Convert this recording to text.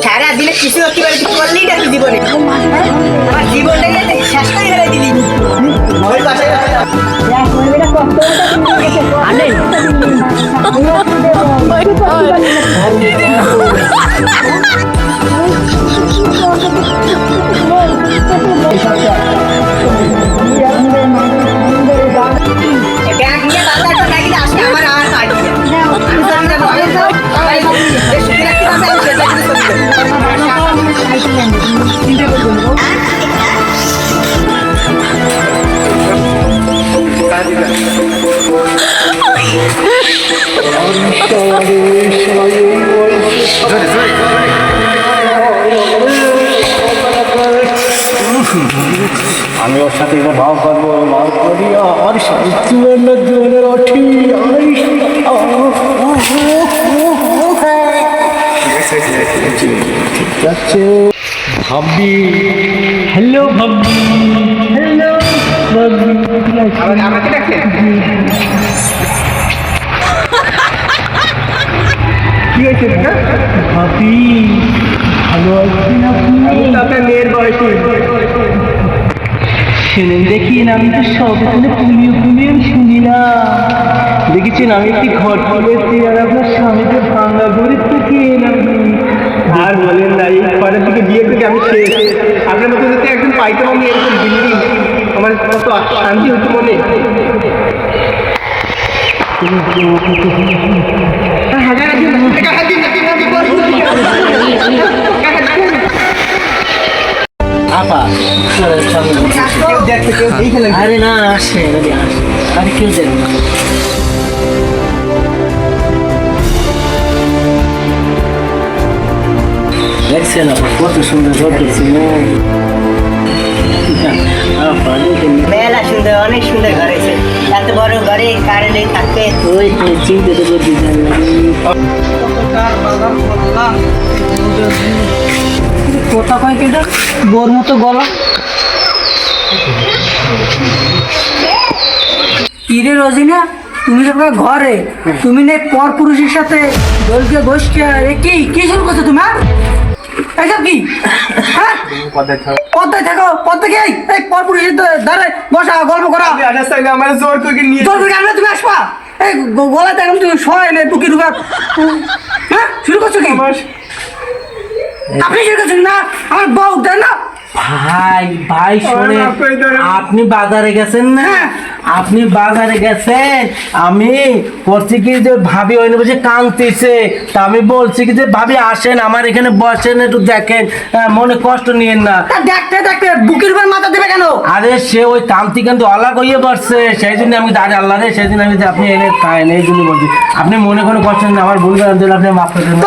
সারা দিনে কিছু করলেই না তুই জীবনে আমার জীবনটাকে শেষ করে ফেলে দিলি ওই বাসায় আমি ওর সাথে ভাব করবো ভাব করি আর জীবনের অঠি ঠিক আছে ভাবি। হ্যালো ভাবি, হ্যালো ভাবি, আমাকে ডাকে কি হয়েছে ভাবি ভালো আছেন আপনি? আপনার মেয়ের বয়সী শুনেন দেখেন, আমি তো সবখানে পুলিয়ে পুলিয়ে শুনি না। দেখেছেন আমি একটি ঘর তুলেছি আর আপনার স্বামীকে ভাঙা গরিব থেকে আর বলেন না, এই ঘরের দিকে বিয়ে থেকে আমি শেষ। আপনার মতো যদি একজন পাইতাম আমি এরকম বিল্ডিং, আমার কত শান্তি হতো মনে। আপা আরে না আসে, আরে কেউ দেখ না। দেখছেন আপা কত সুন্দর ঘর করছি। মেলা সুন্দর, অনেক সুন্দর ঘর হয়েছে। এত বড় ঘরে কারেন্ট থাকতে ওই চিন্তা তো করতে কোথা কয় কেটা গোর মতো গলা। ইরে রোজিনা, তুমি তো ঘরে, তুমি নেই পর পুরুষের সাথে দলকে গোষ্ঠী কি কি শুরু করছো তুমি? এইসব কি? হ্যাঁ পদ্মায় থাকো, পদ্মা কি এই পর পুরুষের দ্বারে বসা গল্প করা। আমার জোর করে নিয়ে জোর করে আনলে তুমি আসবা? এই গলায় দেখো তুমি সয় নেই বুকি ঢুকা। হ্যাঁ শুরু করছো কি? আপনি শুরু করছেন না, আমার বউ দেন না। ভাই ভাই শোনে, আপনি বাজারে গেছেন না, আপনি বাজারে গেছেন, আমি করছি কি যে ভাবি ওই বসে কাঁদতেছে, তা আমি বলছি কি যে ভাবি আসেন আমার এখানে বসেন একটু দেখেন, মনে কষ্ট নিয়েন না। দেখতে দেখতে বুকের উপর মাথা দেবে কেন? আরে সে ওই কান্তি কিন্তু অলাগ হয়ে পড়ছে, সেই জন্য আমি দাঁড়ি আল্লাহ রে, সেই জন্য আমি যে আপনি এনে খায়েন এই জন্য বলছি। আপনি মনে কোনো কষ্ট নেই, আমার ভুল করার জন্য আপনি মাফ করে দেবেন।